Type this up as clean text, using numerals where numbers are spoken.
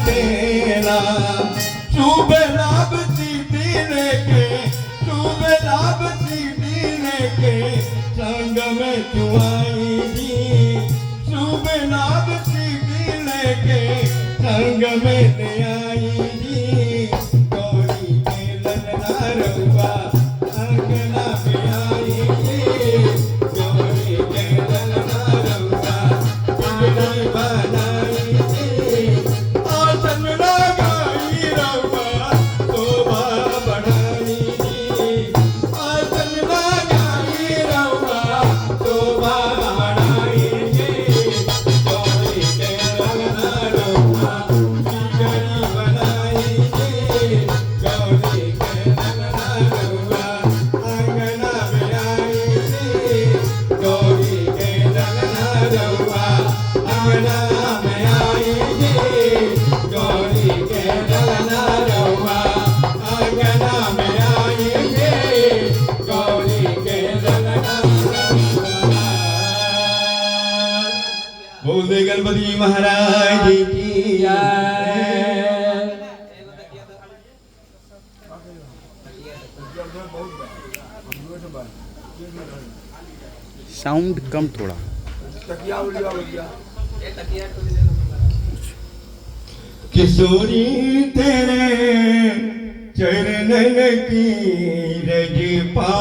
तेरा शुभ लाभ सीधी लेके शुभ लाभ सीधी लेके संग में तू आएगी शुभ लाभ सीधी लेके संग में ले आएगी गौरी के ललना रउआ अंगना में आएगी गौरी के ललना रउआ बिगड़ी बनाएगी आसन लगाई रउआ शोभा बढ़ाएगी आसन लगाई रउआ शोभा बढ़ाएगी गौरी के ललना रउआ बिगड़ी बनाएगी गौरी के ललना रउआ अंगना में आएगी गौरी के ललना रउआ अंगना में आएगी गौरी के ललना रउआ अंगना में आएगी गौरी के ललना रउआ। बोल दे गणपति महाराज की जय। साउंड कम थोड़ा। किशोरी तेरे चरणन की रज पा